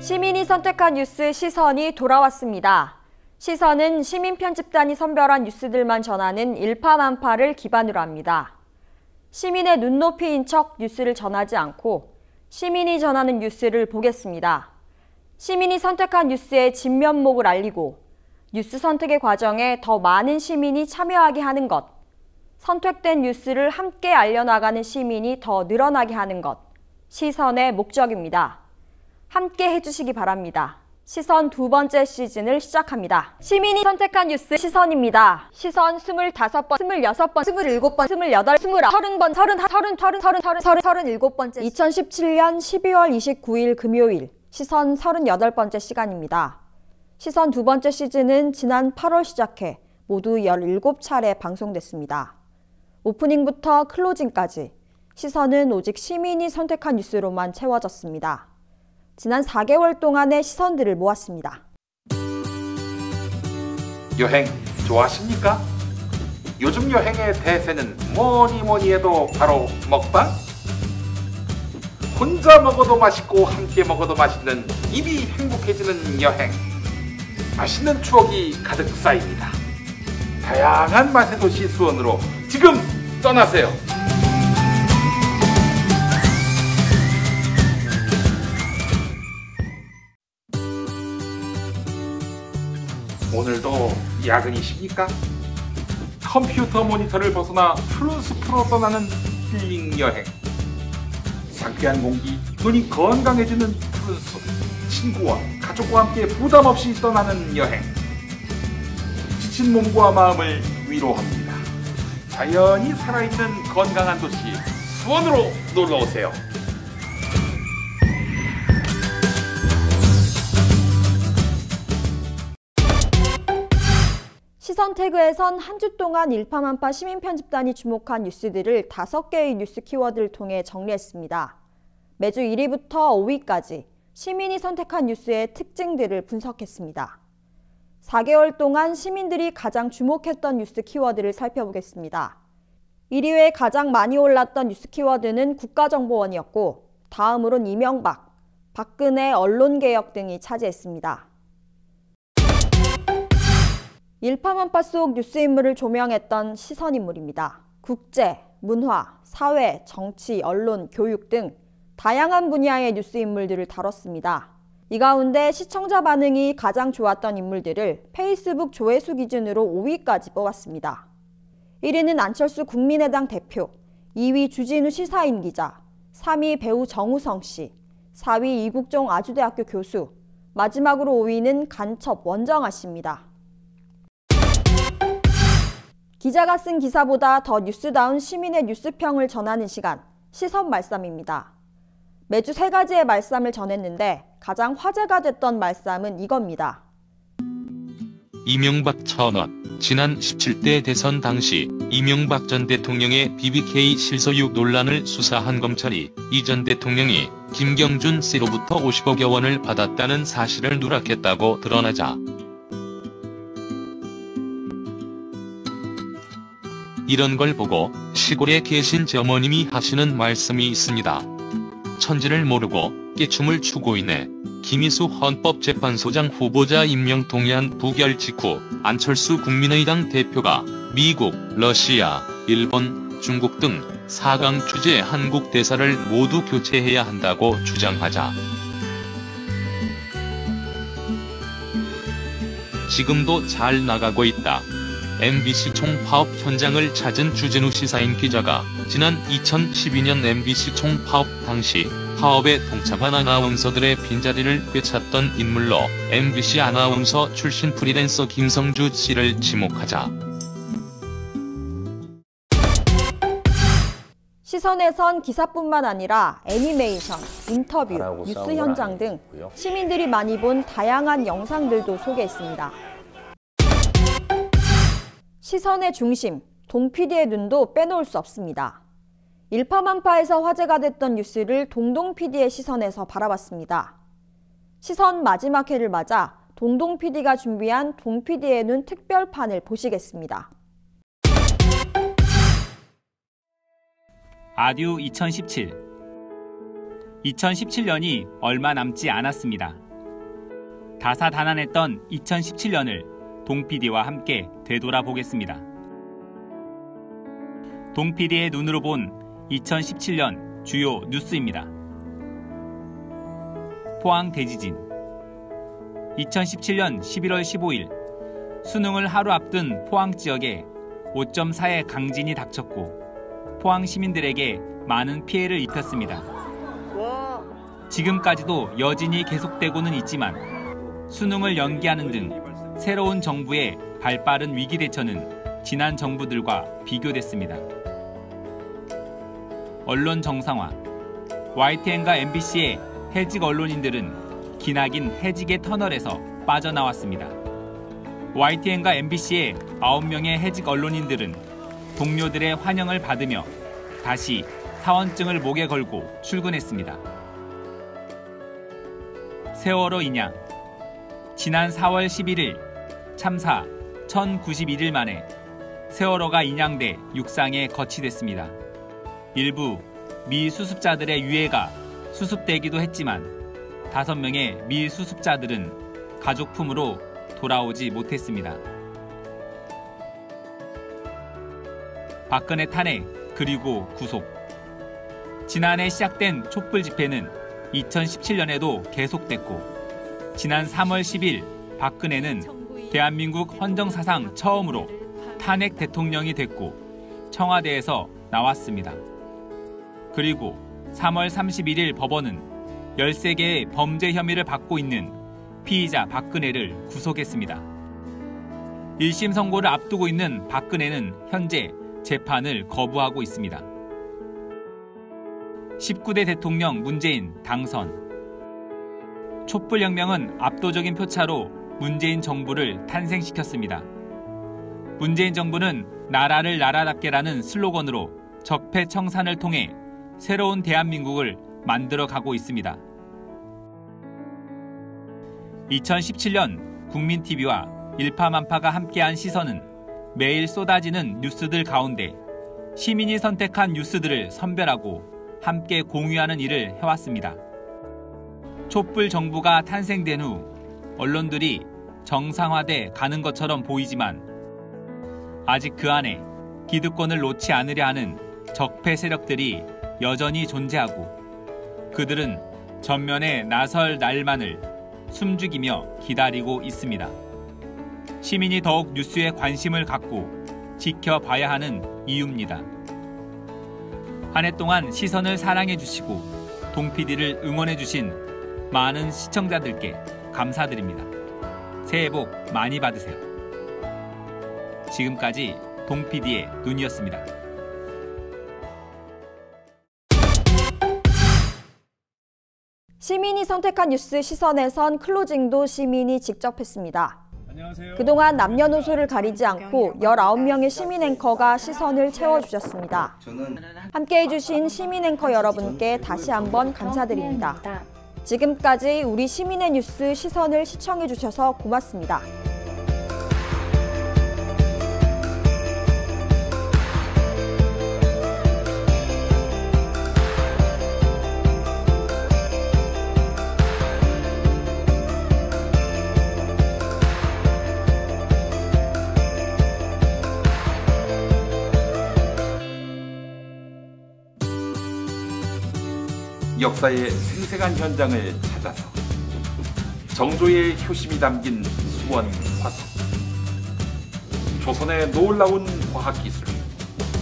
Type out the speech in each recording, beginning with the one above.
시민이 선택한 뉴스 시선이 돌아왔습니다. 시선은 시민 편집단이 선별한 뉴스들만 전하는 일파만파를 기반으로 합니다. 시민의 눈높이인 척 뉴스를 전하지 않고 시민이 전하는 뉴스를 보겠습니다. 시민이 선택한 뉴스의 진면목을 알리고 뉴스 선택의 과정에 더 많은 시민이 참여하게 하는 것, 선택된 뉴스를 함께 알려나가는 시민이 더 늘어나게 하는 것, 시선의 목적입니다. 함께 해주시기 바랍니다. 시선 두 번째 시즌을 시작합니다. 시민이 선택한 뉴스 시선입니다. 시선 25번, 26번, 27번, 28, 30번, 37번째 2017년 12월 29일 금요일 시선 38번째 시간입니다. 시선 두 번째 시즌은 지난 8월 시작해 모두 17차례 방송됐습니다. 오프닝부터 클로징까지 시선은 오직 시민이 선택한 뉴스로만 채워졌습니다. 지난 4개월 동안의 시선들을 모았습니다. 여행 좋아하십니까? 요즘 여행의 대세는 뭐니 해도 바로 먹방? 혼자 먹어도 맛있고 함께 먹어도 맛있는 입이 행복해지는 여행. 맛있는 추억이 가득 쌓입니다. 다양한 맛의 도시 수원으로 지금 떠나세요. 오늘도 야근이십니까? 컴퓨터 모니터를 벗어나 푸른 숲으로 떠나는 힐링 여행. 상쾌한 공기, 눈이 건강해지는 푸른 숲. 친구와 가족과 함께 부담 없이 떠나는 여행. 지친 몸과 마음을 위로합니다. 자연이 살아있는 건강한 도시 수원으로 놀러오세요. 시선 태그에선 한 주 동안 일파만파 시민 편집단이 주목한 뉴스들을 5개의 뉴스 키워드를 통해 정리했습니다. 매주 1위부터 5위까지 시민이 선택한 뉴스의 특징들을 분석했습니다. 4개월 동안 시민들이 가장 주목했던 뉴스 키워드를 살펴보겠습니다. 1위에 가장 많이 올랐던 뉴스 키워드는 국가정보원이었고 다음으론 이명박, 박근혜 언론개혁 등이 차지했습니다. 일파만파 속 뉴스 인물을 조명했던 시선 인물입니다. 국제, 문화, 사회, 정치, 언론, 교육 등 다양한 분야의 뉴스 인물들을 다뤘습니다. 이 가운데 시청자 반응이 가장 좋았던 인물들을 페이스북 조회수 기준으로 5위까지 뽑았습니다. 1위는 안철수 국민의당 대표, 2위 주진우 시사인 기자, 3위 배우 정우성 씨, 4위 이국종 아주대학교 교수, 마지막으로 5위는 간첩 원정아 씨입니다. 기자가 쓴 기사보다 더 뉴스다운 시민의 뉴스평을 전하는 시간, 시선 말쌈입니다. 매주 3가지의 말쌈을 전했는데 가장 화제가 됐던 말쌈은 이겁니다. 이명박 천원. 지난 17대 대선 당시 이명박 전 대통령의 BBK 실소유 논란을 수사한 검찰이 이 전 대통령이 김경준 씨로부터 50억여 원을 받았다는 사실을 누락했다고 드러나자 이런 걸 보고 시골에 계신 제 어머님이 하시는 말씀이 있습니다. 천지를 모르고 깨춤을 추고 있네. 김희수 헌법재판소장 후보자 임명 동의안 부결 직후 안철수 국민의당 대표가 미국, 러시아, 일본, 중국 등 4강 주재 한국 대사를 모두 교체해야 한다고 주장하자 지금도 잘 나가고 있다. MBC 총파업 현장을 찾은 주진우 시사인 기자가 지난 2012년 MBC 총파업 당시 파업에 동참한 아나운서들의 빈자리를 꿰찼던 인물로 MBC 아나운서 출신 프리랜서 김성주 씨를 지목하자 시선에선 기사뿐만 아니라 애니메이션, 인터뷰, 뉴스 현장 등 시민들이 많이 본 다양한 영상들도 소개했습니다. 시선의 중심, 동 PD의 눈도 빼놓을 수 없습니다. 일파만파에서 화제가 됐던 뉴스를 동동 PD의 시선에서 바라봤습니다. 시선 마지막 회를 맞아 동동 PD가 준비한 동 PD의 눈 특별판을 보시겠습니다. 아듀 2017 2017년이 얼마 남지 않았습니다. 다사다난했던 2017년을 동PD와 함께 되돌아보겠습니다. 동PD의 눈으로 본 2017년 주요 뉴스입니다. 포항 대지진. 2017년 11월 15일 수능을 하루 앞둔 포항 지역에 5.4의 강진이 닥쳤고 포항 시민들에게 많은 피해를 입혔습니다. 지금까지도 여진이 계속되고는 있지만 수능을 연기하는 등 새로운 정부의 발빠른 위기 대처는 지난 정부들과 비교됐습니다. 언론 정상화. YTN과 MBC의 해직 언론인들은 기나긴 해직의 터널에서 빠져나왔습니다. YTN과 MBC의 9명의 해직 언론인들은 동료들의 환영을 받으며 다시 사원증을 목에 걸고 출근했습니다. 세월호 인양. 지난 4월 11일 참사 1091일 만에 세월호가 인양돼 육상에 거치됐습니다. 일부 미 수습자들의 유해가 수습되기도 했지만 5명의 미 수습자들은 가족 품으로 돌아오지 못했습니다. 박근혜 탄핵 그리고 구속. 지난해 시작된 촛불 집회는 2017년에도 계속됐고 지난 3월 10일 박근혜는 대한민국 헌정사상 처음으로 탄핵 대통령이 됐고 청와대에서 나왔습니다. 그리고 3월 31일 법원은 13개의 범죄 혐의를 받고 있는 피의자 박근혜를 구속했습니다. 1심 선고를 앞두고 있는 박근혜는 현재 재판을 거부하고 있습니다. 19대 대통령 문재인 당선. 촛불혁명은 압도적인 표차로 문재인 정부를 탄생시켰습니다. 문재인 정부는 나라를 나라답게라는 슬로건으로 적폐청산을 통해 새로운 대한민국을 만들어가고 있습니다. 2017년 국민TV와 일파만파가 함께한 시선은 매일 쏟아지는 뉴스들 가운데 시민이 선택한 뉴스들을 선별하고 함께 공유하는 일을 해왔습니다. 촛불 정부가 탄생된 후 언론들이 정상화돼 가는 것처럼 보이지만 아직 그 안에 기득권을 놓지 않으려 하는 적폐 세력들이 여전히 존재하고 그들은 전면에 나설 날만을 숨죽이며 기다리고 있습니다. 시민이 더욱 뉴스에 관심을 갖고 지켜봐야 하는 이유입니다. 한 해 동안 시선을 사랑해 주시고 동PD를 응원해 주신 많은 시청자들께 감사드립니다. 새해 복 많이 받으세요. 지금까지 동PD의 눈이었습니다. 시민이 선택한 뉴스 시선에선 클로징도 시민이 직접 했습니다. 안녕하세요. 그동안 남녀노소를 가리지 않고 19명의 시민 앵커가 시선을 채워주셨습니다. 함께해 주신 시민 앵커 여러분께 다시 한번 감사드립니다. 지금까지 우리 시민의 뉴스 시선을 시청해 주셔서 고맙습니다. 역사의 생생한 현장을 찾아서 정조의 효심이 담긴 수원 화석, 조선의 놀라운 과학기술,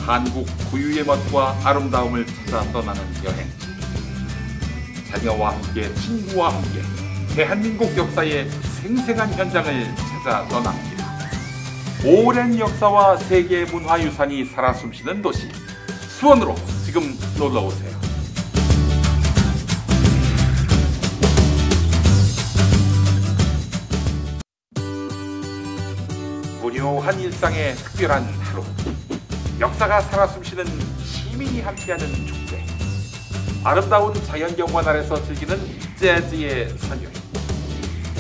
한국 고유의 멋과 아름다움을 찾아 떠나는 여행. 자녀와 함께, 친구와 함께 대한민국 역사의 생생한 현장을 찾아 떠납니다. 오랜 역사와 세계 문화유산이 살아 숨쉬는 도시 수원으로 지금 놀러오세요. 무료한 일상의 특별한 하루, 역사가 살아 숨쉬는 시민이 함께하는 축제, 아름다운 자연경관 아래서 즐기는 재즈의 선율,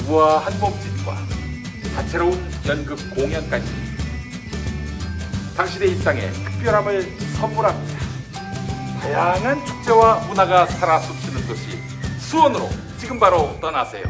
우아한 몸짓과 다채로운 연극 공연까지 당신의 일상에 특별함을 선물합니다. 다양한 축제와 문화가 살아 숨쉬는 도시 수원으로 지금 바로 떠나세요.